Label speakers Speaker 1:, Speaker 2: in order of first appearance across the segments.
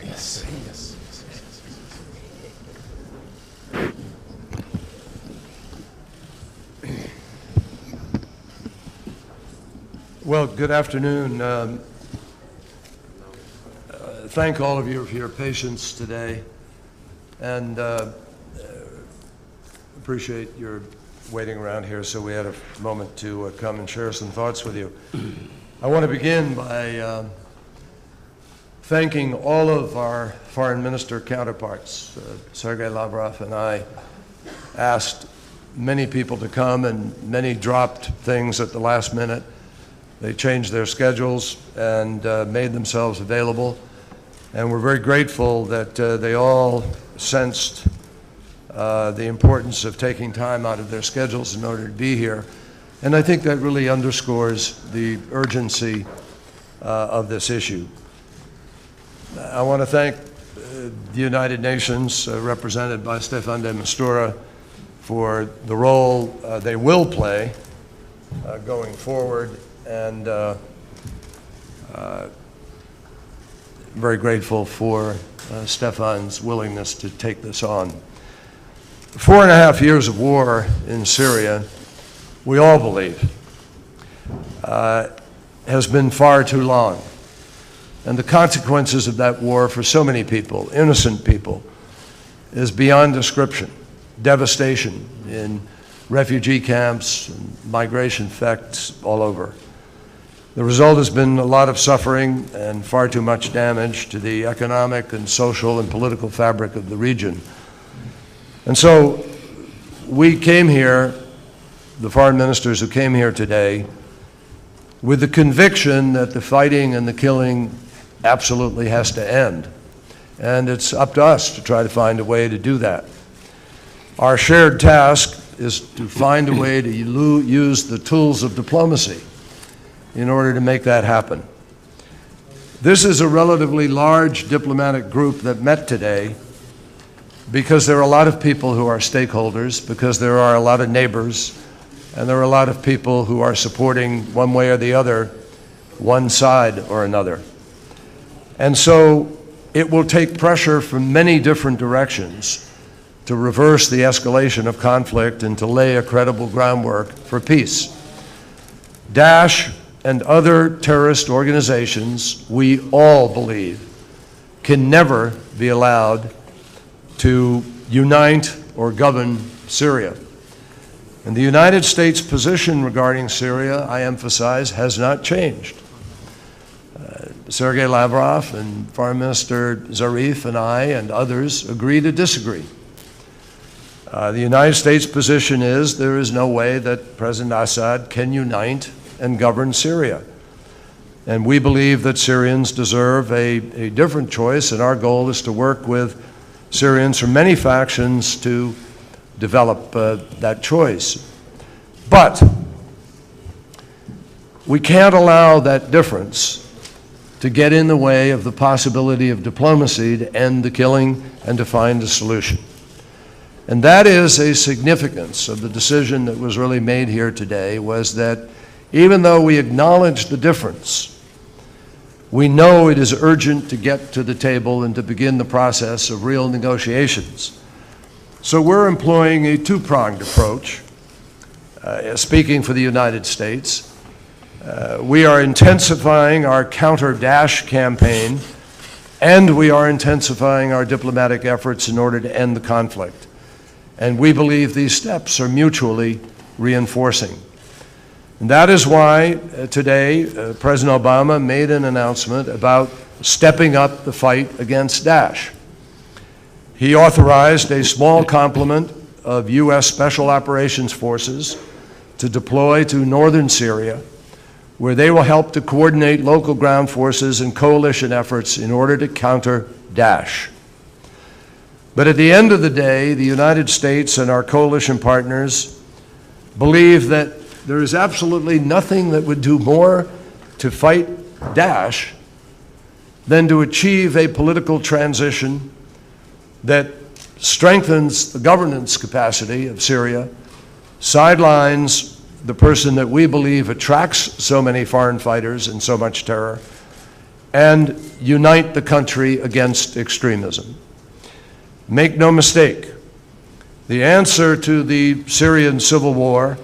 Speaker 1: Yes, yes. Well, good afternoon. Thank all of you for your patience today, and appreciate your waiting around here so we had a moment to come and share some thoughts with you. I want to begin by thanking all of our foreign minister counterparts. Sergei Lavrov and I asked many people to come, and many dropped things at the last minute. They changed their schedules and made themselves available. And we're very grateful that they all sensed the importance of taking time out of their schedules in order to be here. And I think that really underscores the urgency of this issue. I want to thank the United Nations, represented by Stefan de Mistura, for the role they will play going forward, and very grateful for Stefan's willingness to take this on. 4.5 years of war in Syria, we all believe, has been far too long. And the consequences of that war for so many people, innocent people, is beyond description. Devastation in refugee camps, and migration effects all over. The result has been a lot of suffering and far too much damage to the economic and social and political fabric of the region. And so we came here, the foreign ministers who came here today, with the conviction that the fighting and the killing absolutely has to end. And it's up to us to try to find a way to do that. Our shared task is to find a way to use the tools of diplomacy in order to make that happen. This is a relatively large diplomatic group that met today because there are a lot of people who are stakeholders, because there are a lot of neighbors, and there are a lot of people who are supporting one way or the other, one side or another. And so it will take pressure from many different directions to reverse the escalation of conflict and to lay a credible groundwork for peace. Daesh and other terrorist organizations, we all believe, can never be allowed to unite or govern Syria. And the United States position regarding Syria, I emphasize, has not changed. Sergei Lavrov and Foreign Minister Zarif and I and others agree to disagree. The United States position is there is no way that President Assad can unite and govern Syria. And we believe that Syrians deserve a different choice, and our goal is to work with Syrians from many factions to develop that choice. But we can't allow that difference to get in the way of the possibility of diplomacy to end the killing and to find a solution. And that is a significance of the decision that was really made here today, was that even though we acknowledge the difference, we know it is urgent to get to the table and to begin the process of real negotiations. So we're employing a two-pronged approach. Speaking for the United States, we are intensifying our counter-Daesh campaign, and we are intensifying our diplomatic efforts in order to end the conflict. And we believe these steps are mutually reinforcing. And that is why today President Obama made an announcement about stepping up the fight against Daesh. He authorized a small complement of U.S. Special Operations Forces to deploy to northern Syria, where they will help to coordinate local ground forces and coalition efforts in order to counter Daesh. But at the end of the day, the United States and our coalition partners believe that there is absolutely nothing that would do more to fight Daesh than to achieve a political transition that strengthens the governance capacity of Syria, sidelines the person that we believe attracts so many foreign fighters and so much terror, and unite the country against extremism. Make no mistake, the answer to the Syrian civil war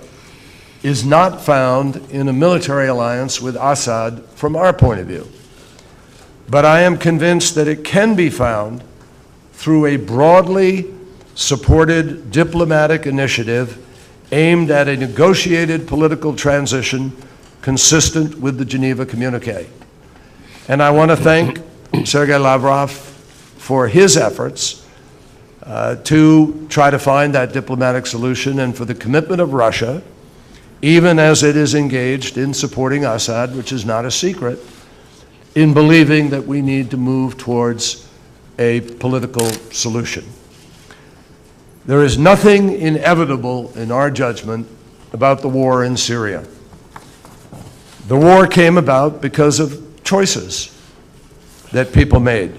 Speaker 1: is not found in a military alliance with Assad from our point of view. But I am convinced that it can be found through a broadly supported diplomatic initiative aimed at a negotiated political transition consistent with the Geneva Communique. And I want to thank Sergei Lavrov for his efforts to try to find that diplomatic solution, and for the commitment of Russia, even as it is engaged in supporting Assad, which is not a secret, in believing that we need to move towards a political solution. There is nothing inevitable in our judgment about the war in Syria. The war came about because of choices that people made.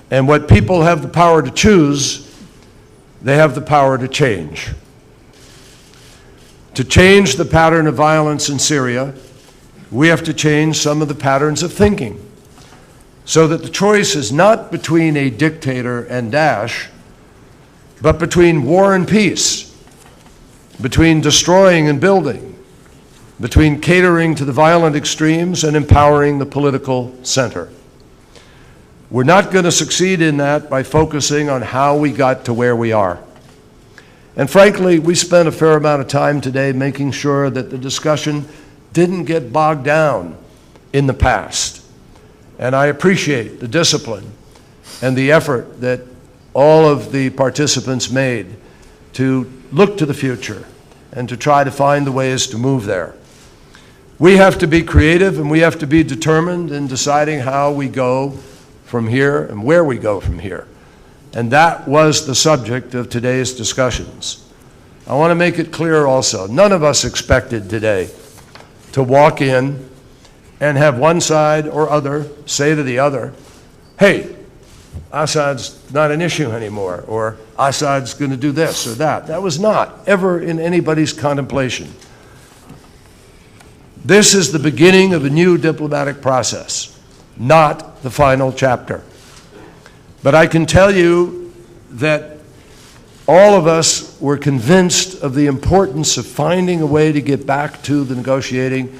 Speaker 1: And what people have the power to choose, they have the power to change. To change the pattern of violence in Syria, we have to change some of the patterns of thinking, so that the choice is not between a dictator and Daesh, but between war and peace, between destroying and building, between catering to the violent extremes and empowering the political center. We're not going to succeed in that by focusing on how we got to where we are. And frankly, we spent a fair amount of time today making sure that the discussion didn't get bogged down in the past. And I appreciate the discipline and the effort that all of the participants made to look to the future and to try to find the ways to move there. We have to be creative, and we have to be determined in deciding how we go from here and where we go from here. And that was the subject of today's discussions. I want to make it clear also, none of us expected today to walk in and have one side or other say to the other, hey, Assad's not an issue anymore, or Assad's going to do this or that. That was not ever in anybody's contemplation. This is the beginning of a new diplomatic process, not the final chapter. But I can tell you that all of us were convinced of the importance of finding a way to get back to the negotiating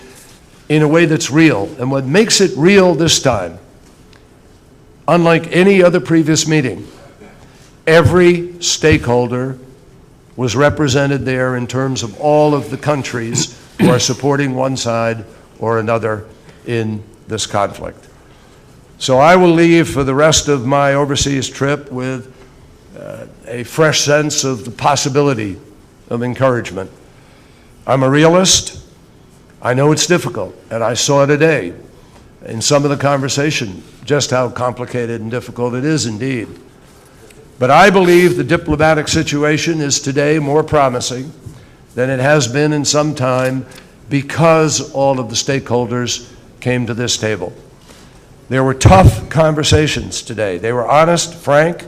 Speaker 1: in a way that's real. And what makes it real this time, unlike any other previous meeting, every stakeholder was represented there in terms of all of the countries who are supporting one side or another in this conflict. So I will leave for the rest of my overseas trip with a fresh sense of the possibility of encouragement. I'm a realist. I know it's difficult, and I saw today in some of the conversation just how complicated and difficult it is indeed. But I believe the diplomatic situation is today more promising than it has been in some time because all of the stakeholders came to this table. There were tough conversations today. They were honest, frank,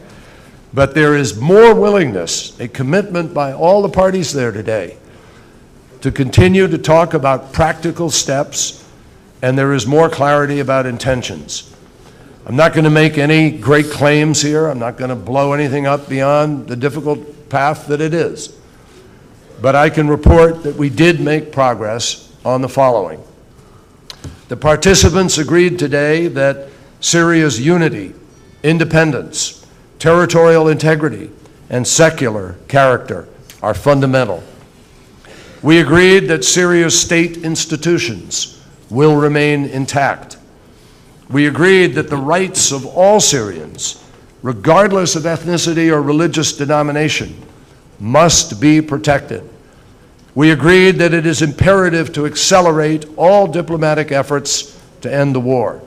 Speaker 1: but there is more willingness, a commitment by all the parties there today to continue to talk about practical steps, and there is more clarity about intentions. I'm not going to make any great claims here. I'm not going to blow anything up beyond the difficult path that it is. But I can report that we did make progress on the following. The participants agreed today that Syria's unity, independence, territorial integrity, and secular character are fundamental. We agreed that Syria's state institutions will remain intact. We agreed that the rights of all Syrians, regardless of ethnicity or religious denomination, must be protected. We agreed that it is imperative to accelerate all diplomatic efforts to end the war.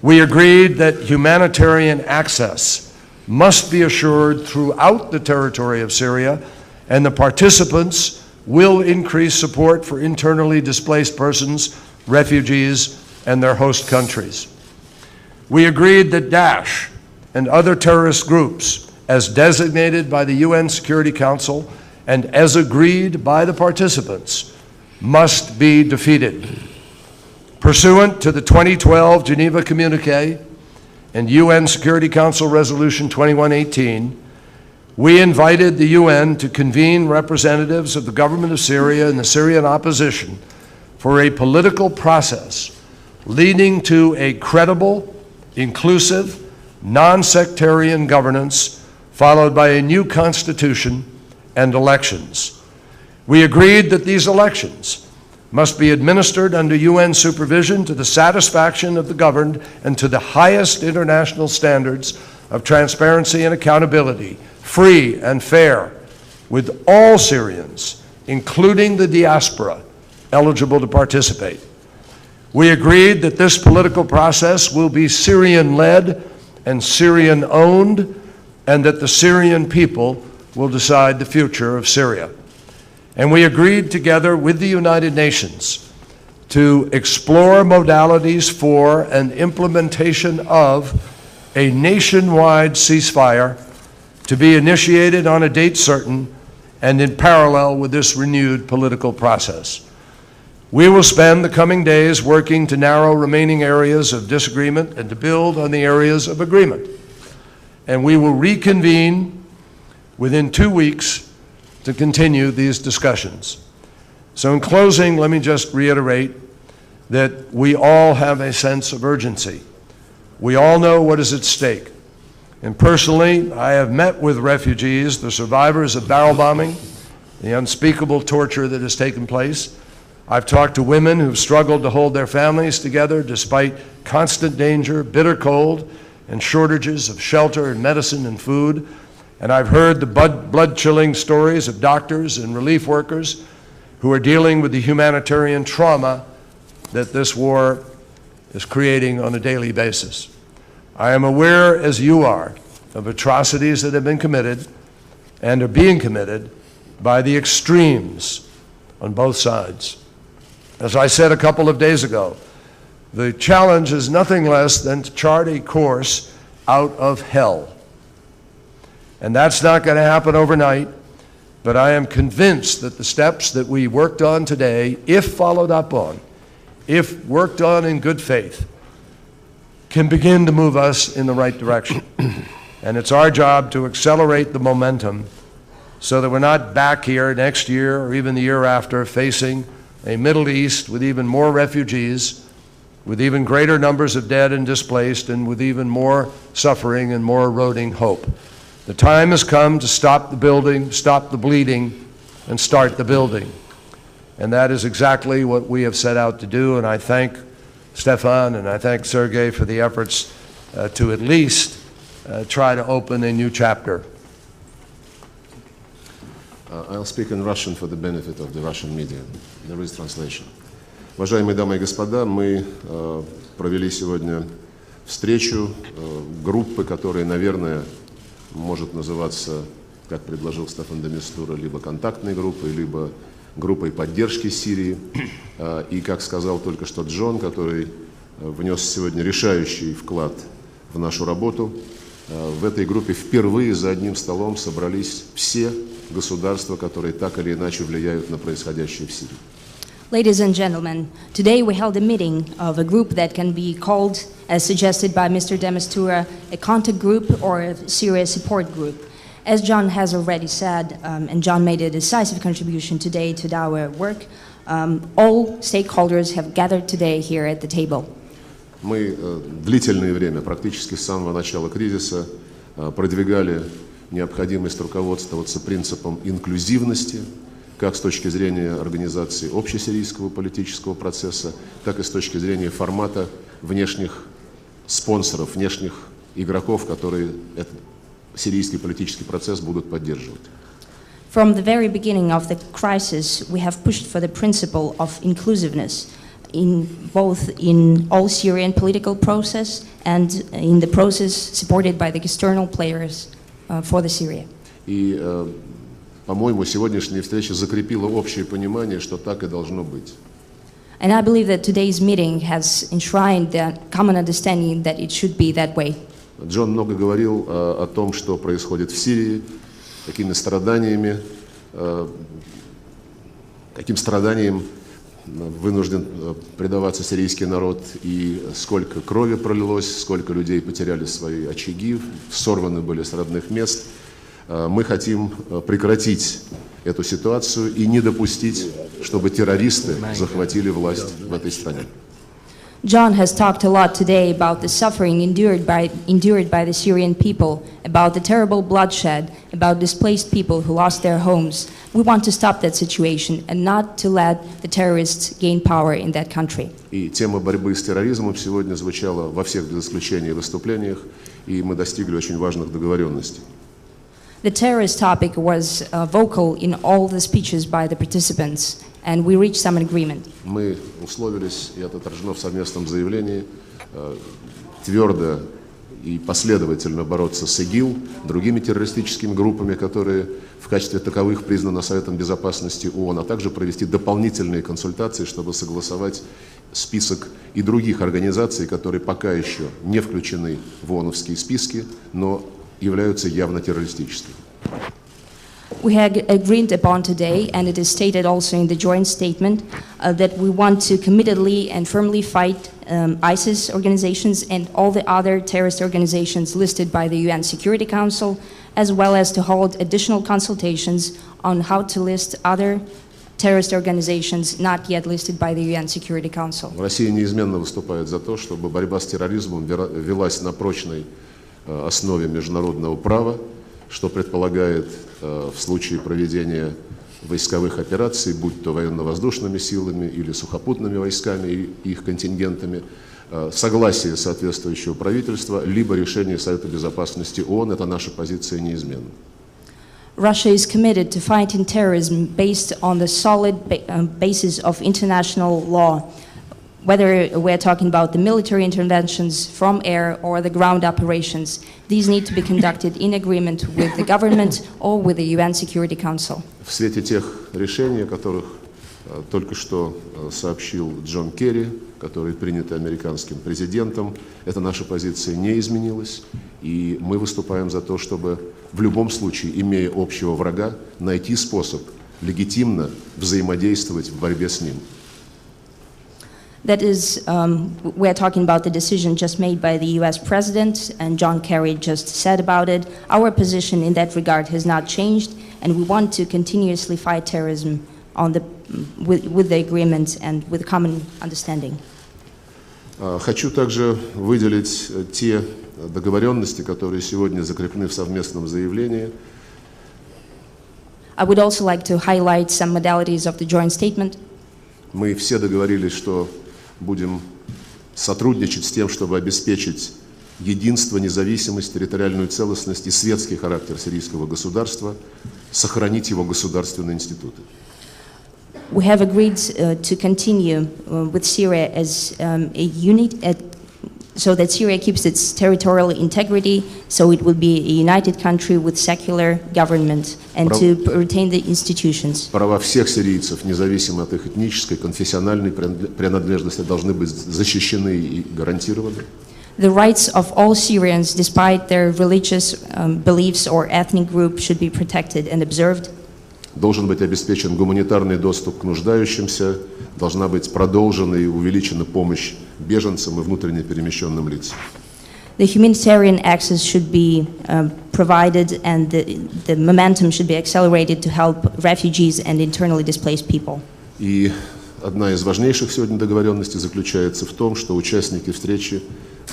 Speaker 1: We agreed that humanitarian access must be assured throughout the territory of Syria, and the participants will increase support for internally displaced persons, refugees, and their host countries. We agreed that Daesh and other terrorist groups, as designated by the UN Security Council and as agreed by the participants, must be defeated. Pursuant to the 2012 Geneva Communique and UN Security Council Resolution 2118, we invited the UN to convene representatives of the government of Syria and the Syrian opposition for a political process leading to a credible, inclusive, non-sectarian governance, followed by a new constitution and elections. We agreed that these elections must be administered under UN supervision to the satisfaction of the governed and to the highest international standards of transparency and accountability, free and fair, with all Syrians, including the diaspora, eligible to participate. We agreed that this political process will be Syrian-led and Syrian-owned, and that the Syrian people will decide the future of Syria. And we agreed together with the United Nations to explore modalities for an implementation of a nationwide ceasefire to be initiated on a date certain and in parallel with this renewed political process. We will spend the coming days working to narrow remaining areas of disagreement and to build on the areas of agreement. And we will reconvene within 2 weeks to continue these discussions. So in closing, let me just reiterate that we all have a sense of urgency. We all know what is at stake. And personally, I have met with refugees, the survivors of barrel bombing, the unspeakable torture that has taken place. I've talked to women who've struggled to hold their families together despite constant danger, bitter cold, and shortages of shelter and medicine and food. And I've heard the blood-chilling stories of doctors and relief workers who are dealing with the humanitarian trauma that this war is creating on a daily basis. I am aware, as you are, of atrocities that have been committed and are being committed by the extremes on both sides. As I said a couple of days ago, the challenge is nothing less than to chart a course out of hell. And that's not going to happen overnight, but I am convinced that the steps that we worked on today, if followed up on, if worked on in good faith, can begin to move us in the right direction. And it's our job to accelerate the momentum so that we're not back here next year or even the year after facing a Middle East with even more refugees, with even greater numbers of dead and displaced, and with even more suffering and more eroding hope. The time has come to stop the building, stop the bleeding, and start the building. And that is exactly what we have set out to do, and I thank Stefan and I thank Sergei for the efforts to at least try to open a new chapter.
Speaker 2: I'll speak in Russian for the benefit of the Russian media. There is translation. Уважаемые дамы и господа, мы провели сегодня встречу группы, которая, наверное, может называться, как предложил Стефан де Мистура, либо контактной группой, либо группой поддержки Сирии. И, как сказал только что Джон, который внес сегодня решающий вклад в нашу работу, в этой группе впервые за одним столом собрались все государства, которые так или иначе влияют на происходящее в Сирии.
Speaker 3: Ladies and gentlemen, today we held a meeting of a group that can be called, as suggested by Mr. de Mistura, a contact group or a Syria support group. As John has already said, and John made a decisive contribution today to our work, all stakeholders have gathered today here at the table.
Speaker 2: Мы длительное время, практически с самого начала кризиса, продвигали необходимость руководствоваться принципом инклюзивности, как с точки зрения организации общесирийского политического процесса, так и с точки зрения формата внешних спонсоров, внешних игроков, которые этот сирийский политический процесс будут поддерживать.
Speaker 3: From the very beginning of the crisis, we have pushed for the principle of inclusiveness in both in all Syrian political process and in the process supported by the external players for the Syria.
Speaker 2: И, по-моему, сегодняшняя встреча закрепила общее понимание, что так и должно быть.
Speaker 3: And I believe that today's meeting has enshrined that common understanding that it should be that way.
Speaker 2: Джон много говорил о том, что происходит в Сирии, какими страданиями, каким страданиям вынужден предаваться сирийский народ, и сколько крови пролилось, сколько людей потеряли свои очаги, сорваны были с родных мест. Мы хотим прекратить эту ситуацию и не допустить, чтобы террористы захватили власть в этой стране.
Speaker 3: John has talked a lot today about the suffering endured by the Syrian people, about the terrible bloodshed, about displaced people who lost their homes. We want to stop that situation and not to let the terrorists gain power in that country.
Speaker 2: И тема борьбы с терроризмом сегодня звучала во всех без исключения выступлениях, и мы достигли очень важных договоренностей.
Speaker 3: The terrorist topic was vocal in all the speeches by the participants, and we reached some agreement.
Speaker 2: Мы условились, и это отражено в совместном заявлении, твердо и последовательно бороться с ИГИЛ, другими террористическими группами, которые в качестве таковых признаны Советом Безопасности ООН, а также провести дополнительные консультации, чтобы согласовать список и других организаций, которые пока еще не включены в ООНовские списки, но являются явно террористическими.
Speaker 3: We had agreed upon today, and it is stated also in the joint statement, that we want to committedly and firmly fight ISIS organizations and all the other terrorist organizations listed by the UN Security Council, as well as to hold additional consultations on how to list other terrorist organizations not yet listed by the UN Security Council.
Speaker 2: Россия неизменно выступает за то, чтобы борьба с терроризмом велась на прочной основе международного права, что предполагает в случае проведения войсковых операций, будь то военно-воздушными силами или сухопутными войсками и их контингентами, согласие соответствующего правительства, либо решение Совета Безопасности ООН. Это наша позиция неизменна.
Speaker 3: Russia is committed to fighting terrorism based on the solid basis of international law, whether we're talking about the military interventions from air or the ground operations. These need to be conducted in agreement with the government or with the UN Security Council.
Speaker 2: В свете тех решений, о которых только что сообщил Джон Керри, которые приняты американским президентом, эта наша позиция не изменилась, и мы выступаем за то, чтобы в любом случае, имея общего врага, найти способ легитимно взаимодействовать в борьбе с ним.
Speaker 3: That is, we're talking about the decision just made by the US President, and John Kerry just said about it. Our position in that regard has not changed, and we want to continuously fight terrorism on with the agreement and with common understanding.
Speaker 2: Хочу также выделить те договоренности, которые сегодня закреплены в совместном заявлении.
Speaker 3: I would also like to highlight some modalities of the joint statement.
Speaker 2: Мы все договорились, что будем сотрудничать с тем, чтобы обеспечить единство, независимость, территориальную целостность и светский характер сирийского государства, сохранить его государственные институты.
Speaker 3: We have agreed to continue with Syria as a unit, so that Syria keeps its territorial integrity, so it will be a united country with secular government, and to retain the institutions.
Speaker 2: Права всех сирийцев, независимо от их этнической, конфессиональной принадлежности, должны быть защищены и гарантированы.
Speaker 3: The rights of all Syrians, despite their religious beliefs or ethnic group, should be protected and observed.
Speaker 2: Должен быть обеспечен гуманитарный доступ к нуждающимся, должна быть продолжена и увеличена помощь беженцам и внутренне перемещенным лицам.
Speaker 3: The humanitarian access should be provided, and the momentum should be accelerated to help refugees and internally displaced people.
Speaker 2: И одна из важнейших сегодня договоренностей заключается в том, что участники встречи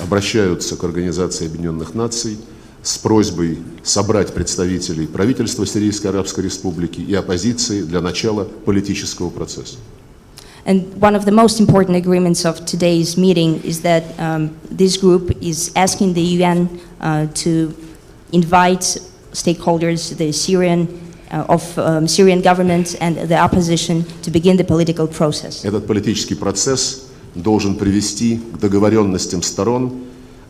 Speaker 2: обращаются к Организации Объединенных Наций с просьбой собрать представителей правительства Сирийской Арабской Республики и оппозиции для начала политического процесса.
Speaker 3: And one of the most important agreements of today's meeting is that this group is asking the UN to invite stakeholders, the Syrian government and the opposition, to begin the political process.
Speaker 2: Этот политический процесс должен привести к договоренностям сторон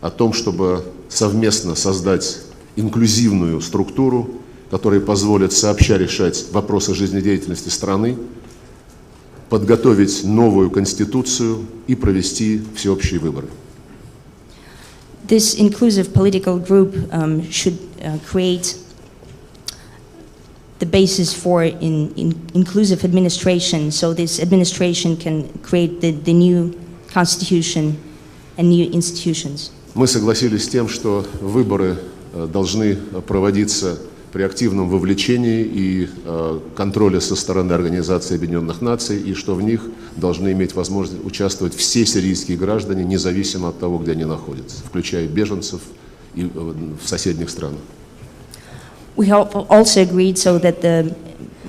Speaker 2: о том, чтобы совместно создать инклюзивную структуру, которая позволит сообща решать вопросы жизнедеятельности страны, подготовить новую конституцию и провести всеобщие выборы.
Speaker 3: This inclusive political group should create the basis for inclusive administration, so this administration can create the new constitution and new institutions.
Speaker 2: Мы согласились с тем, что выборы должны проводиться при активном вовлечении и контроле со стороны Организации Объединенных Наций, и что в них должны иметь возможность участвовать все сирийские граждане, независимо от того, где они находятся, включая беженцев и в соседних странах.
Speaker 3: We have also agreed so that the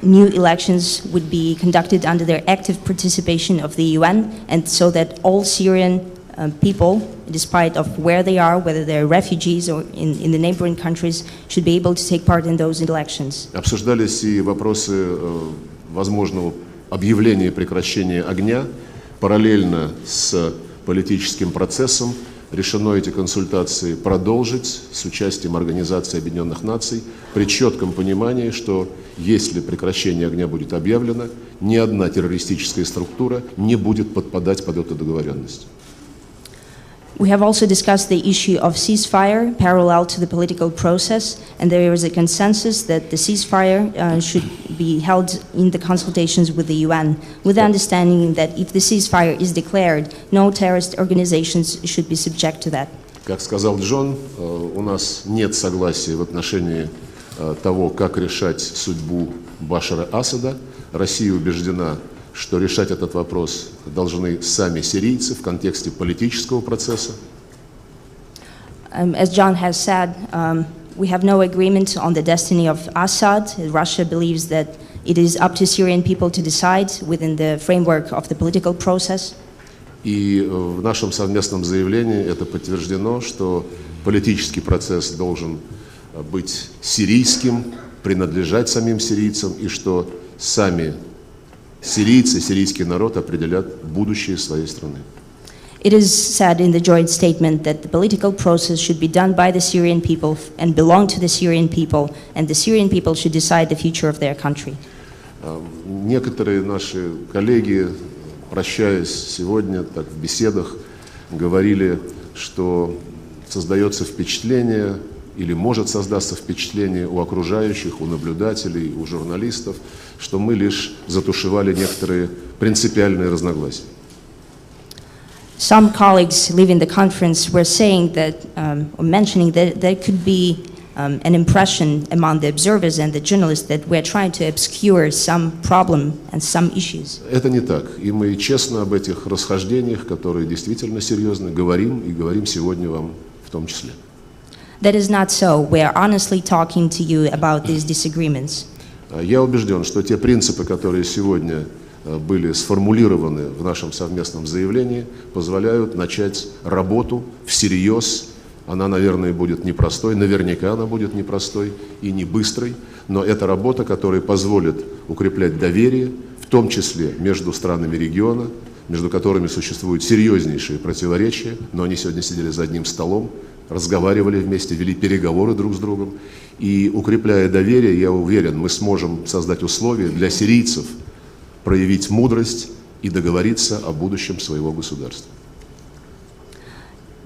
Speaker 3: new elections would be conducted under their active participation of the UN, and so that all Syrian people, despite of where they are, whether they're refugees or in the neighboring countries, should be able to take part in those elections.
Speaker 2: Обсуждались и вопросы возможного объявления прекращения огня параллельно с политическим процессом. Решено эти консультации продолжить с участием Организации Объединенных Наций при четком понимании, что если прекращение огня будет объявлено, ни одна террористическая структура не будет подпадать под эту договоренность.
Speaker 3: We have also discussed the issue of ceasefire parallel to the political process, and there is a consensus that the ceasefire should be held in the consultations with the UN, with the understanding that if the ceasefire is declared, no terrorist organizations should be subject to that.
Speaker 2: Как сказал Джон, у нас нет согласия в отношении того, как решать судьбу Башара Асада. Россия убеждена, что решать этот вопрос должны сами сирийцы в контексте политического процесса.
Speaker 3: As John has said, we have no agreement on the destiny of Assad. Russia believes that it is up to Syrian people to decide within the framework of the political process.
Speaker 2: И в нашем совместном заявлении это подтверждено, что политический процесс должен быть сирийским, принадлежать самим сирийцам, и что сами сирийцы, сирийский народ определят будущее своей страны.
Speaker 3: It is said in the joint statement that the political process should be done by the Syrian people and belong to the Syrian people, and the Syrian people should decide the future of their country.
Speaker 2: Некоторые наши коллеги, прощаясь сегодня, так в беседах, говорили, что создается впечатление или может создаться впечатление у окружающих, у наблюдателей, у журналистов, что мы лишь затушевали некоторые принципиальные разногласия.
Speaker 3: Some colleagues leaving the conference were saying that, or mentioning that there could be an impression among the observers and the journalists that we're trying to obscure some problem and some issues.
Speaker 2: Это не так. И мы честно об этих расхождениях, которые действительно серьезны, говорим и говорим сегодня вам в том числе.
Speaker 3: That is not so. We are honestly talking to you about these disagreements.
Speaker 2: Я убежден, что те принципы, которые сегодня были сформулированы в нашем совместном заявлении, позволяют начать работу всерьез. Она, наверное, будет непростой, наверняка она будет непростой и не быстрой, но это работа, которая позволит укреплять доверие, в том числе между странами региона, между которыми существуют серьезнейшие противоречия, но они сегодня сидели за одним столом, разговаривали вместе, вели переговоры друг с другом. И укрепляя доверие, я уверен, мы сможем создать условия для сирийцев проявить мудрость и договориться о будущем своего государства.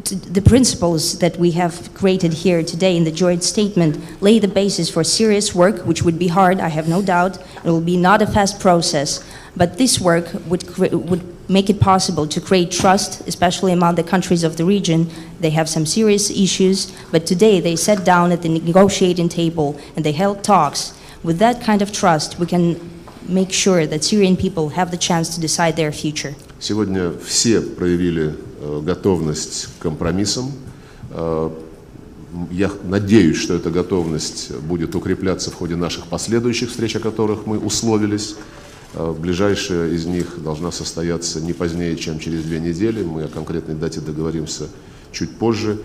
Speaker 3: The principles that we have created here today in the joint statement lay the basis for serious work, which would be hard, I have no doubt. It will be not a fast process, but this work would make it possible to create trust, especially among the countries of the region. They have some serious issues, but today they sat down at the negotiating table and they held talks. With that kind of trust, we can make sure that Syrian people have the chance to decide their future.
Speaker 2: Сегодня все проявили готовность к компромиссам. Я надеюсь, что эта готовность будет укрепляться в ходе наших последующих встреч, о которых мы условились. Ближайшая из них должна состояться не позднее, чем через 2 недели. Мы о конкретной дате договоримся чуть позже.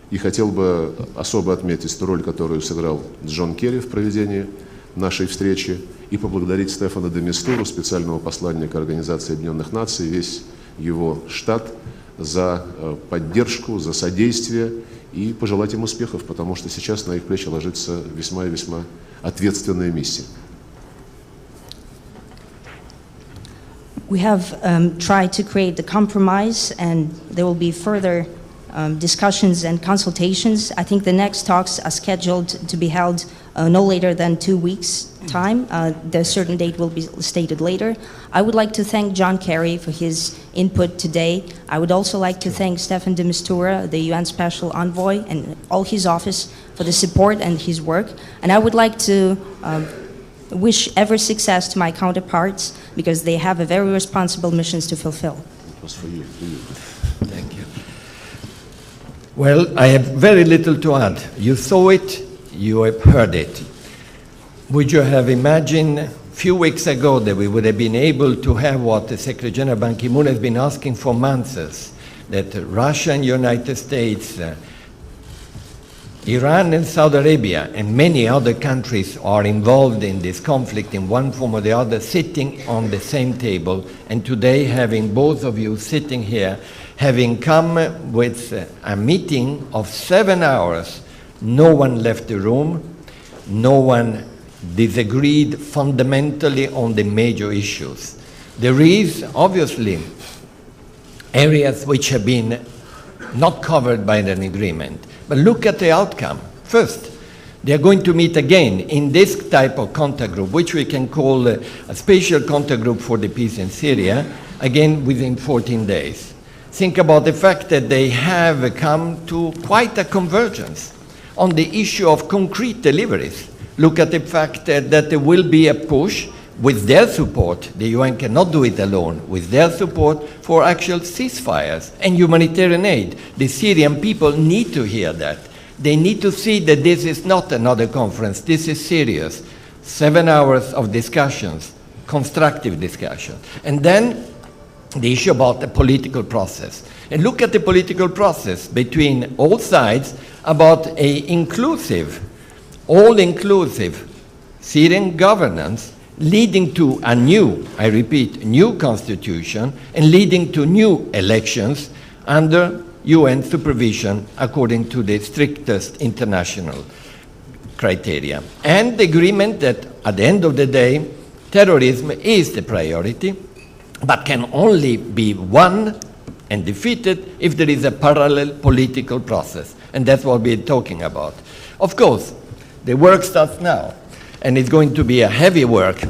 Speaker 2: И хотел бы особо отметить ту роль, которую сыграл Джон Керри в проведении нашей встречи, и поблагодарить Стефана де Мистуру, специального посланника Организации Объединенных Наций, весь его штат, за поддержку, за содействие, и пожелать им успехов, потому что сейчас на их плечи ложится весьма и весьма ответственная миссия.
Speaker 3: We have tried to create the compromise, and there will be further discussions and consultations. I think the next talks are scheduled to be held no later than 2 weeks' time. The certain date will be stated later. I would like to thank John Kerry for his input today. I would also like to thank Stefan de Mistura, the UN Special Envoy, and all his office for the support and his work. And I would like to wish every success to my counterparts, because they have a very responsible missions to fulfill.
Speaker 2: It was for you.
Speaker 4: Thank you. Well, I have very little to add. You saw it, you have heard it. Would you have imagined a few weeks ago that we would have been able to have what the Secretary General Ban Ki-moon has been asking for months, that Russia and United States, Iran and Saudi Arabia and many other countries are involved in this conflict in one form or the other, sitting on the same table, and today having both of you sitting here, having come with a meeting of 7 hours, no one left the room, no one disagreed fundamentally on the major issues. There is obviously areas which have been not covered by an agreement. But look at the outcome. First, they are going to meet again in this type of contact group, which we can call a special contact group for the peace in Syria, again within 14 days. Think about the fact that they have come to quite a convergence on the issue of concrete deliveries. Look at the fact that there will be a push with their support, the UN cannot do it alone, with their support for actual ceasefires and humanitarian aid. The Syrian people need to hear that. They need to see that this is not another conference, this is serious. 7 hours of discussions, constructive discussion. And then the issue about the political process. And look at the political process between all sides about an inclusive, all-inclusive Syrian governance leading to a new, I repeat, new constitution and leading to new elections under UN supervision according to the strictest international criteria. And the agreement that at the end of the day, terrorism is the priority, but can only be won and defeated if there is a parallel political process. And that's what we're talking about. Of course, the work starts now. And it's going to be a heavy work,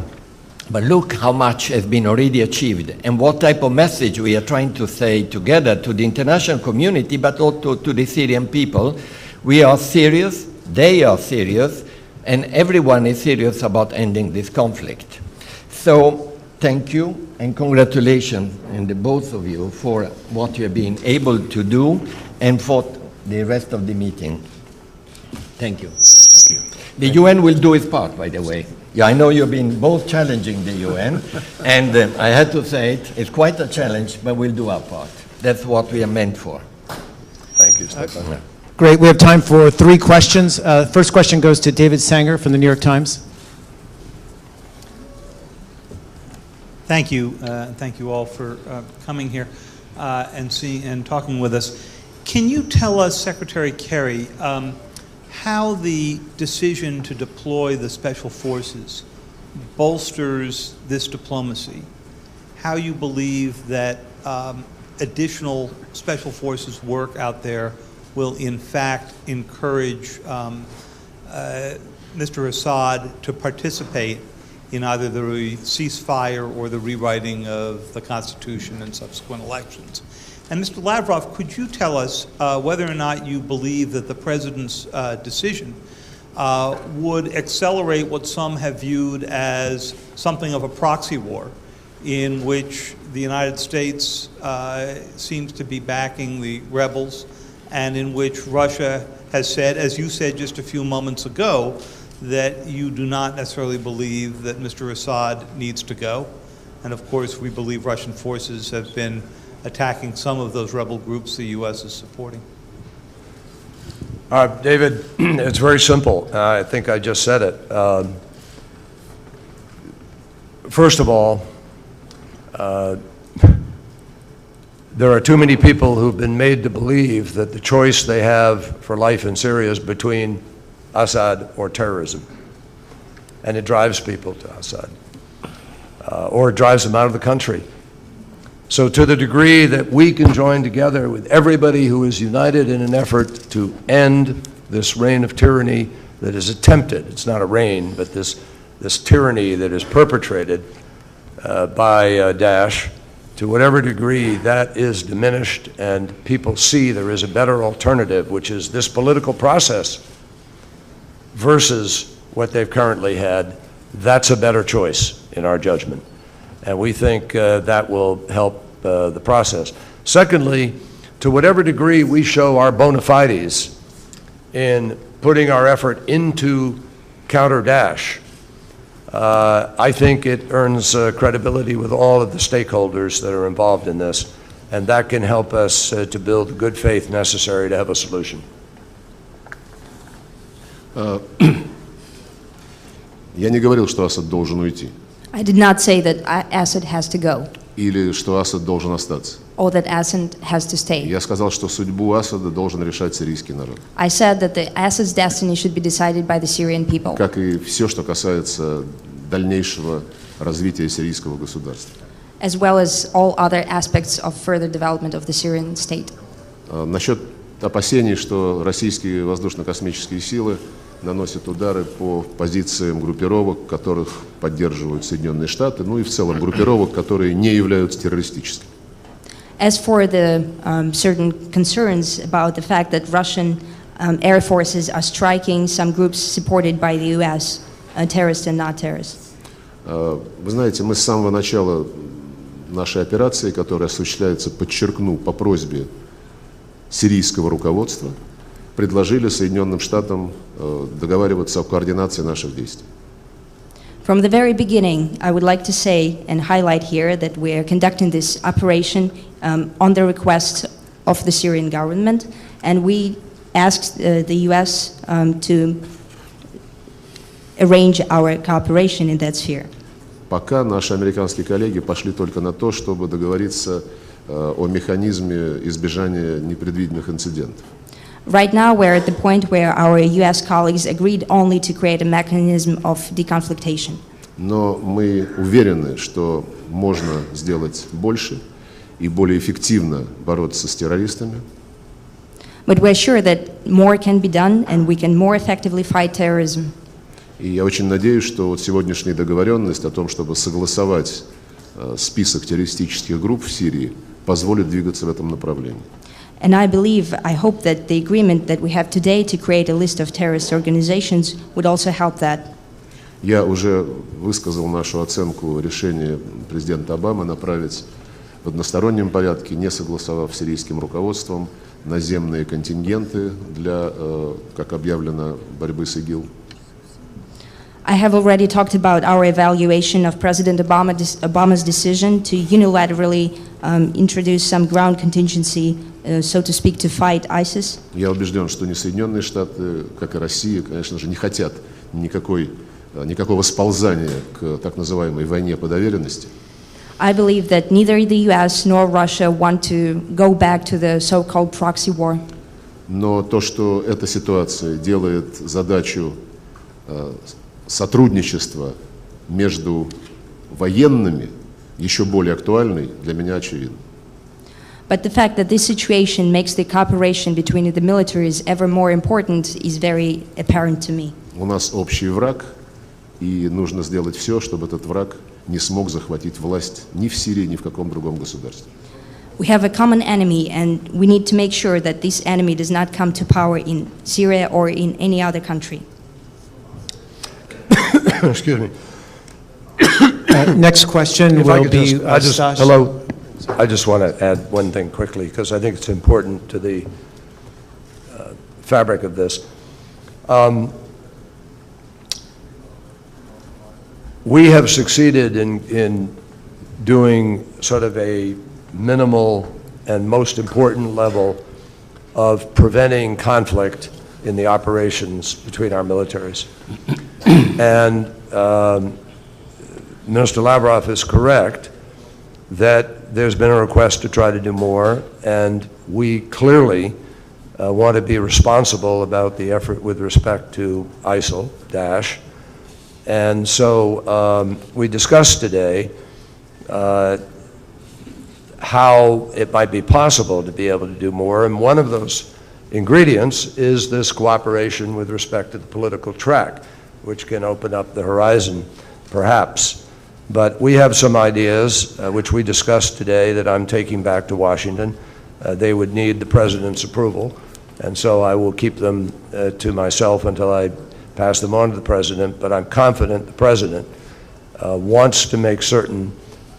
Speaker 4: but look how much has been already achieved and what type of message we are trying to say together to the international community, but also to the Syrian people. We are serious, they are serious, and everyone is serious about ending this conflict. So thank you and congratulations, and the both of you, for what you have been able to do and for the rest of the meeting. Thank you. Thank you. The UN will do its part, by the way. Yeah, I know you've been both challenging the UN, and I had to say it's quite a challenge, but we'll do our part. That's what we are meant for.
Speaker 1: Thank you, Stefan.
Speaker 5: Great. We have time for 3 questions. First question goes to David Sanger from the New York Times.
Speaker 6: Thank you. Thank you all for coming here and talking with us. Can you tell us, Secretary Kerry, how the decision to deploy the special forces bolsters this diplomacy? How you believe that additional special forces work out there will in fact encourage Mr. Assad to participate in either the ceasefire or the rewriting of the Constitution and subsequent elections. And Mr. Lavrov, could you tell us whether or not you believe that the President's decision would accelerate what some have viewed as something of a proxy war, in which the United States seems to be backing the rebels, and in which Russia has said, as you said just a few moments ago, that you do not necessarily believe that Mr. Assad needs to go. And of course, we believe Russian forces have been attacking some of those rebel groups the U.S. is supporting.
Speaker 1: David, it's very simple. I think I just said it. First of all, there are too many people who've been made to believe that the choice they have for life in Syria is between Assad or terrorism. And it drives people to Assad, or it drives them out of the country. So to the degree that we can join together with everybody who is united in an effort to end this reign of tyranny that is attempted, it's not a reign, but this tyranny that is perpetrated by Daesh, to whatever degree that is diminished and people see there is a better alternative, which is this political process versus what they've currently had, that's a better choice in our judgment. And we think that will help the process. Secondly, to whatever degree we show our bona fides in putting our effort into counter Daesh, I think it earns credibility with all of the stakeholders that are involved in this, and that can help us to build the good faith necessary to have a solution.
Speaker 2: Я не говорил, что Асад должен уйти,
Speaker 3: I did not say that Assad has to go
Speaker 2: или что Асад должен остаться.
Speaker 3: or that Assad has to stay.
Speaker 2: Я сказал, что судьбу Асада должен решать сирийский народ.
Speaker 3: I said that Assad's destiny should be decided by the Syrian people,
Speaker 2: Как и все, что касается дальнейшего развития сирийского государства.
Speaker 3: as well as all other aspects of further development of the Syrian state.
Speaker 2: Насчет опасений, что российские воздушно-космические силы наносят удары по позициям группировок, которых поддерживают Соединенные Штаты, ну и в целом группировок, которые не являются террористическими.
Speaker 3: As for the certain concerns about the fact that Russian air forces are striking some groups supported by the U.S., terrorists and not terrorists.
Speaker 2: Вы знаете, мы с самого начала нашей операции, которая осуществляется, подчеркну, по просьбе сирийского руководства, предложили Соединенным Штатам договариваться о координации наших действий.
Speaker 3: From the very beginning, I would like to say and highlight here that we are conducting this operation on the request of the Syrian government, and we asked the U.S. To arrange our cooperation in that sphere.
Speaker 2: Пока наши американские коллеги пошли только на то, чтобы договориться о механизме избежания непредвиденных инцидентов.
Speaker 3: Right now, we're at the point where our U.S. colleagues agreed only to create a mechanism of deconflictation.
Speaker 2: Но мы уверены, что можно сделать больше и более эффективно бороться с террористами.
Speaker 3: But we're sure that more can be done and we can more effectively fight terrorism.
Speaker 2: И я очень надеюсь, что вот сегодняшняя договоренность о том, чтобы согласовать список террористических групп в Сирии, позволит двигаться в этом направлении.
Speaker 3: And I believe, I hope that the agreement that we have today to create a list of terrorist organizations would also help that.
Speaker 2: Я уже высказал нашу оценку решения президента Обамы направить в одностороннем порядке, не согласовав с сирийским руководством, наземные контингенты для, как объявлено, борьбы с ИГИЛ.
Speaker 3: I have already talked about our evaluation of President Obama's decision to unilaterally introduce some ground contingency, so to speak, to fight ISIS.
Speaker 2: Я убежден, что ни Соединенные Штаты, как и Россия, конечно же, не хотят никакого сползания к так называемой войне по доверенности.
Speaker 3: I believe that neither the U.S. nor Russia want to go back to the so-called proxy war.
Speaker 2: Но то, что эта ситуация делает задачу сотрудничества между военными еще более актуальной, для меня очевидно.
Speaker 3: But the fact that this situation makes the cooperation between the militaries ever more important is very apparent to me.
Speaker 2: У нас общий враг, и нужно сделать все, чтобы этот враг не смог захватить власть ни в Сирии, ни в каком другом государстве.
Speaker 3: We have a common enemy, and we need to make sure that this enemy does not come to power in Syria or in any other country.
Speaker 1: Excuse me.
Speaker 5: Next question
Speaker 1: If I
Speaker 5: will
Speaker 1: could
Speaker 5: be
Speaker 1: just, hello. I just want to add one thing quickly because I think it's important to the fabric of this. We have succeeded in doing sort of a minimal and most important level of preventing conflict in the operations between our militaries. And Minister Lavrov is correct that there's been a request to try to do more, and we clearly want to be responsible about the effort with respect to ISIL, Daesh. And so we discussed today how it might be possible to be able to do more, and one of those ingredients is this cooperation with respect to the political track, which can open up the horizon, perhaps. But we have some ideas, which we discussed today, that I'm taking back to Washington. They would need the President's approval, and so I will keep them to myself until I pass them on to the President. But I'm confident the President wants to make certain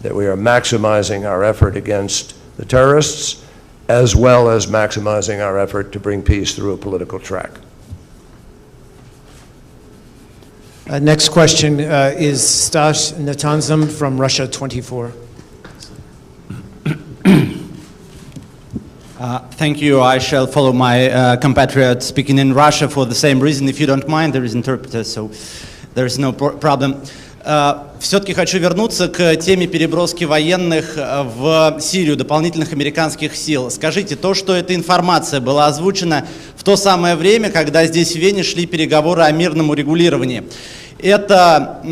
Speaker 1: that we are maximizing our effort against the terrorists, as well as maximizing our effort to bring peace through a political track.
Speaker 5: Next question is Stas Natanzam from Russia 24.
Speaker 7: Thank you. I shall follow my compatriot speaking in Russia for the same reason. If you don't mind, there is interpreters, so there is no problem. Все-таки хочу вернуться к теме переброски военных в Сирию, дополнительных американских сил. Скажите, то, что эта информация была озвучена в то самое время, когда здесь в Вене шли переговоры о мирном урегулировании, это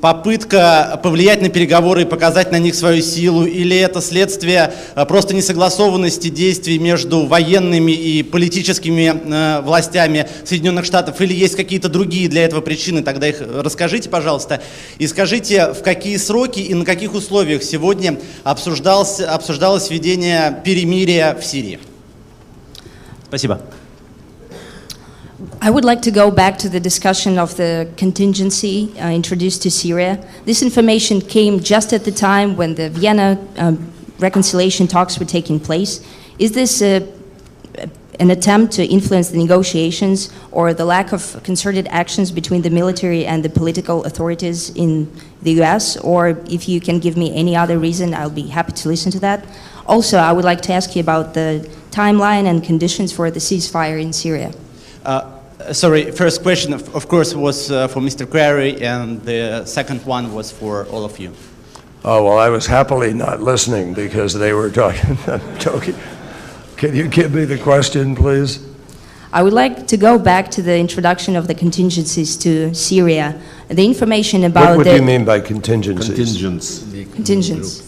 Speaker 7: попытка повлиять на переговоры и показать на них свою силу, или это следствие просто несогласованности действий между военными и политическими властями Соединенных Штатов, или есть какие-то другие для этого причины? Тогда их расскажите, пожалуйста. И скажите, в какие сроки и на каких условиях сегодня обсуждалось введение перемирия в Сирии? Спасибо.
Speaker 3: I would like to go back to the discussion of the contingency introduced to Syria. This information came just at the time when the Vienna reconciliation talks were taking place. Is this an attempt to influence the negotiations, or the lack of concerted actions between the military and the political authorities in the US? Or if you can give me any other reason, I'll be happy to listen to that. Also, I would like to ask you about the timeline and conditions for the ceasefire in Syria.
Speaker 7: Sorry, first question, of course, was for Mr. Kerry, and the second one was for all of you.
Speaker 1: Oh, well, I was happily not listening because they were talking. I'm joking. Can you give me the question, please?
Speaker 3: I would like to go back to the introduction of the contingencies to Syria. The information about
Speaker 1: What do you mean by contingencies?
Speaker 3: Contingents.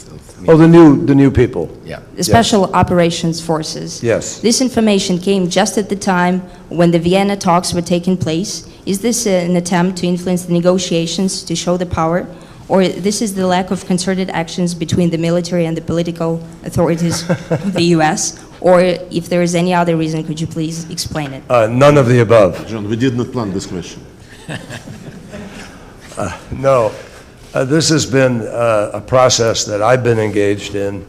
Speaker 1: Oh, the new people.
Speaker 4: Yeah.
Speaker 3: The Special Operations Forces.
Speaker 1: Yes.
Speaker 3: This information came just at the time when the Vienna talks were taking place. Is this an attempt to influence the negotiations to show the power? Or this is the lack of concerted actions between the military and the political authorities of the US? Or if there is any other reason, could you please explain it?
Speaker 1: None of the above.
Speaker 2: John, we did not plan this question.
Speaker 1: No. This has been a process that I've been engaged in,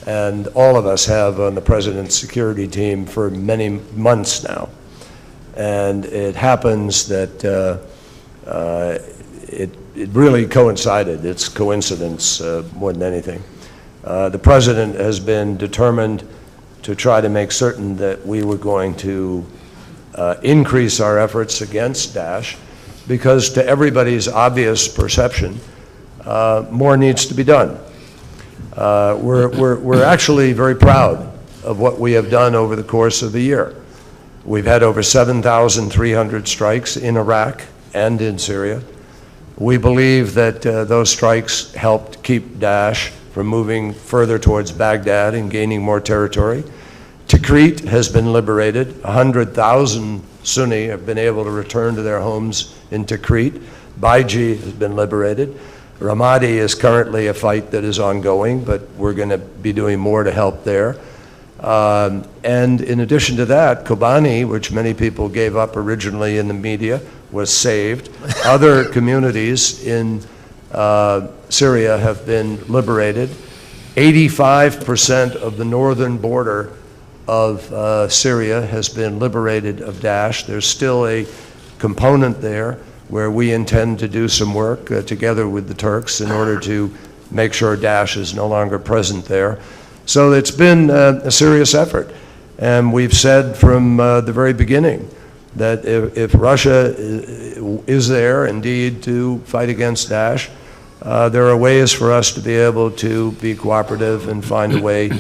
Speaker 1: and all of us have on the President's security team for many months now. And it happens that it really coincided. It's coincidence more than anything. The President has been determined to try to make certain that we were going to increase our efforts against Daesh, because to everybody's obvious perception, more needs to be done. We're actually very proud of what we have done over the course of the year. We've had over 7,300 strikes in Iraq and in Syria. We believe that those strikes helped keep Daesh from moving further towards Baghdad and gaining more territory. Tikrit has been liberated. 100,000 Sunni have been able to return to their homes in Tikrit. Baiji has been liberated. Ramadi is currently a fight that is ongoing, but we're going to be doing more to help there. And in addition to that, Kobani, which many people gave up originally in the media, was saved. Other communities in Syria have been liberated. 85% of the northern border of Syria has been liberated of Daesh. There's still a component there where we intend to do some work together with the Turks in order to make sure Daesh is no longer present there. So it's been a serious effort. And we've said from the very beginning that if Russia is there indeed to fight against Daesh, there are ways for us to be able to be cooperative and find a way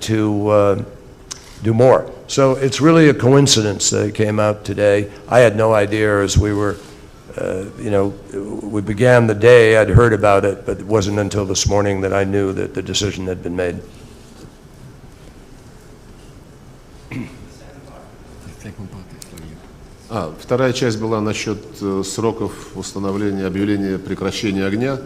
Speaker 1: to do more. So it's really a coincidence that it came out today. I had no idea as we were we began the day, I'd heard about it, but it wasn't until this morning that I knew that the decision had been made.
Speaker 2: Вторая часть была насчет сроков установления, объявления прекращения огня.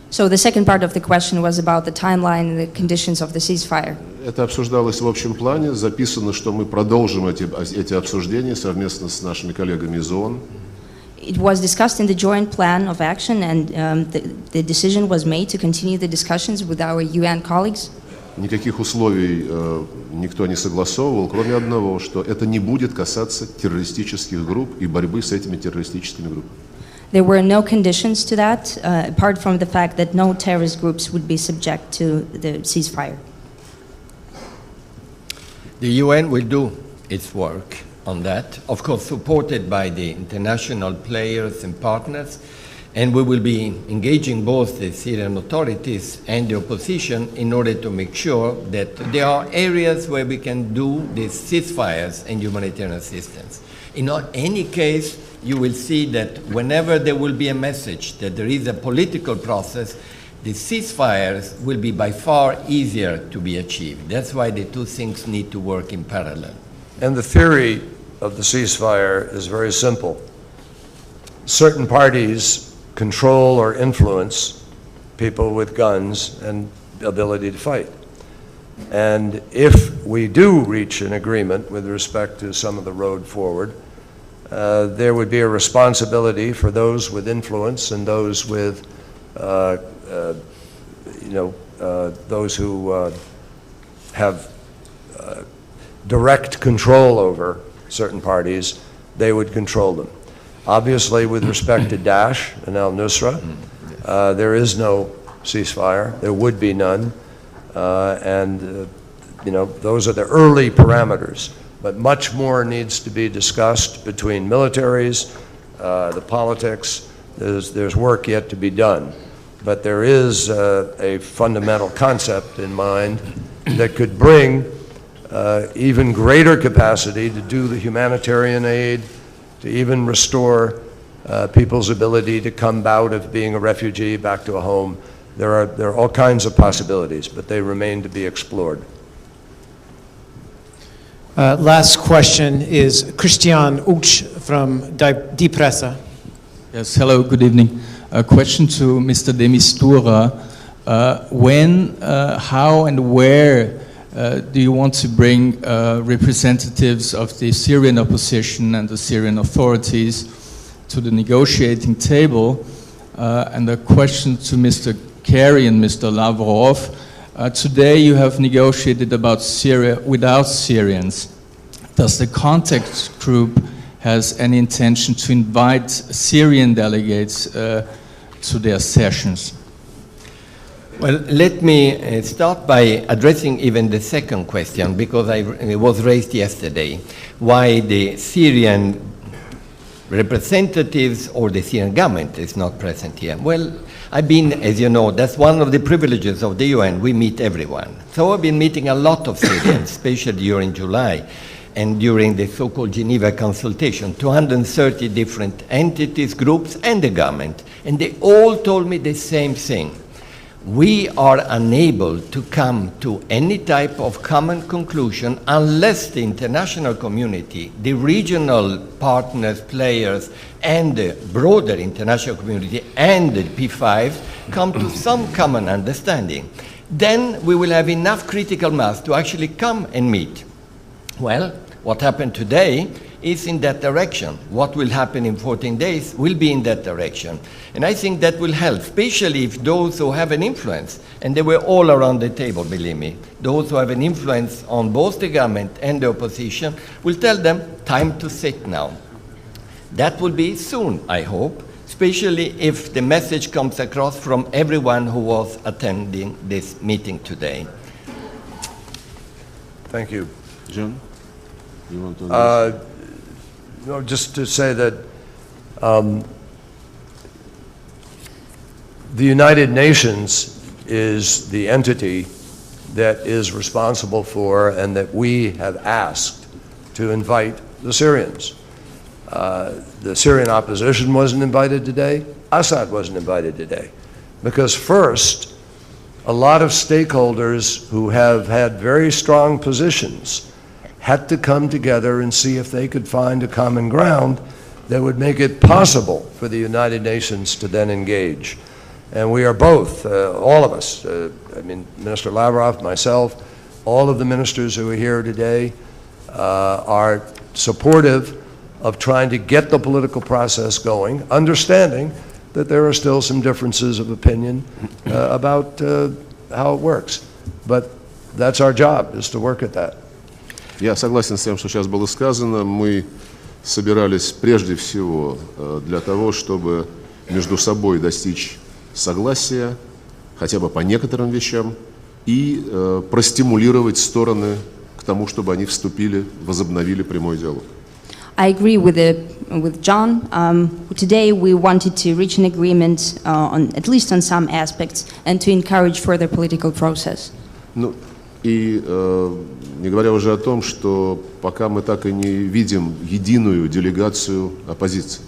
Speaker 3: So the second part of the question was about the timeline and the conditions of the ceasefire.
Speaker 2: Это обсуждалось в общем плане. Записано, что мы продолжим эти обсуждения совместно с нашими коллегами из ООН.
Speaker 3: It was discussed in the joint plan of action, and the decision was made to continue the discussions with our UN colleagues.
Speaker 2: Никаких условий никто не согласовывал, кроме одного, что это не будет касаться террористических групп и борьбы с этими террористическими группами.
Speaker 3: There were no conditions to that, apart from the fact that no terrorist groups would be subject to the ceasefire.
Speaker 4: The UN will do its work on that, of course supported by the international players and partners, and we will be engaging both the Syrian authorities and the opposition in order to make sure that there are areas where we can do these ceasefires and humanitarian assistance. In any case, you will see that whenever there will be a message that there is a political process, the ceasefires will be by far easier to be achieved. That's why the two things need to work in parallel.
Speaker 1: And the theory of the ceasefire is very simple. Certain parties control or influence people with guns and the ability to fight. And if we do reach an agreement with respect to some of the road forward, there would be a responsibility for those with influence and those with, those who have direct control over certain parties, they would control them. Obviously, with respect to Daesh and al-Nusra, there is no ceasefire. There would be none. Those are the early parameters. But much more needs to be discussed between militaries, the politics. There's work yet to be done. But there is a fundamental concept in mind that could bring even greater capacity to do the humanitarian aid, to even restore people's ability to come out of being a refugee back to a home. There are all kinds of possibilities, but they remain to be explored.
Speaker 5: Last question is Christian Uch from Die Presse.
Speaker 8: Yes, hello, good evening. A question to Mr. de Mistura. When, how and where do you want to bring representatives of the Syrian opposition and the Syrian authorities to the negotiating table? And a question to Mr. Kerry and Mr. Lavrov. Today you have negotiated about Syria without Syrians. Does the contact group has any intention to invite Syrian delegates to their sessions?
Speaker 4: Well, let me start by addressing even the second question, because it was raised yesterday, why the Syrian representatives or the Syrian government is not present here. Well, I've been, as you know, that's one of the privileges of the UN. We meet everyone. So I've been meeting a lot of Syrians, especially during July and during the so-called Geneva consultation, 230 different entities, groups, and the government. And they all told me the same thing. We are unable to come to any type of common conclusion unless the international community, the regional partners, players, and the broader international community and the P5 come to some common understanding. Then we will have enough critical mass to actually come and meet. Well, what happened today is in that direction. What will happen in 14 days will be in that direction. And I think that will help, especially if those who have an influence, and they were all around the table, believe me, those who have an influence on both the government and the opposition will tell them, time to sit now. That will be soon, I hope, especially if the message comes across from everyone who was attending this meeting today.
Speaker 1: Thank you.
Speaker 2: John, you want to
Speaker 1: just to say that the United Nations is the entity that is responsible for and that we have asked to invite the Syrians. The Syrian opposition wasn't invited today. Assad wasn't invited today. Because first, a lot of stakeholders who have had very strong positions had to come together and see if they could find a common ground that would make it possible for the United Nations to then engage. And we are both, all of us, Minister Lavrov, myself, all of the ministers who are here today are supportive of trying to get the political process going, understanding that there are still some differences of opinion about how it works. But that's our job, is to work at that.
Speaker 2: Я согласен с тем, что сейчас было сказано. Мы собирались прежде всего для того, чтобы между собой достичь согласия, хотя бы по некоторым вещам, и простимулировать стороны к тому, чтобы они вступили, возобновили прямой диалог.
Speaker 3: I agree with John. Today we wanted to reach an agreement at least on some aspects and to encourage further political process.
Speaker 2: Ну, и не говоря уже о том, что пока мы так и не видим единую делегацию оппозиции.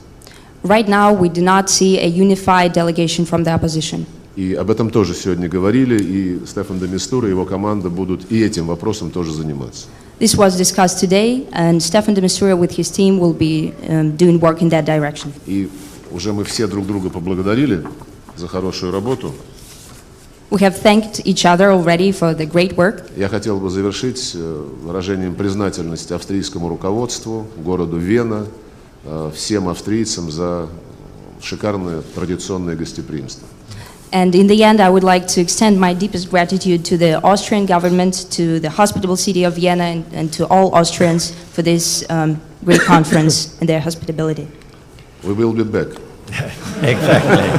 Speaker 3: Right now we do not see a unified delegation from the opposition.
Speaker 2: И об этом тоже сегодня говорили, и Стефан де Мистура и его команда будут и этим вопросом тоже заниматься.
Speaker 3: This was discussed today, and Stefan de Mistura with his team will be doing work in that direction.
Speaker 2: И уже мы все друг друга поблагодарили за хорошую работу.
Speaker 3: We have thanked each other already for the great work.
Speaker 2: Я хотел бы завершить выражением признательности австрийскому руководству, городу Вена, всем австрийцам за шикарное традиционное гостеприимство.
Speaker 3: And in the end, I would like to extend my deepest gratitude to the Austrian government, to the hospitable city of Vienna, and to all Austrians for this great conference and their hospitality.
Speaker 2: We will be back.
Speaker 4: Exactly.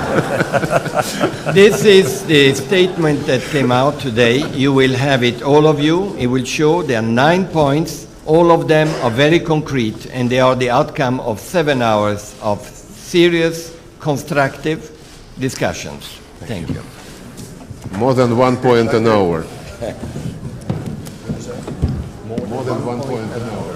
Speaker 4: This is the statement that came out today. You will have it, all of you. It will show there are 9 points. All of them are very concrete, and they are the outcome of 7 hours of serious, constructive discussions. Thank you.
Speaker 2: More than 1 point an hour. More than 1 point an hour.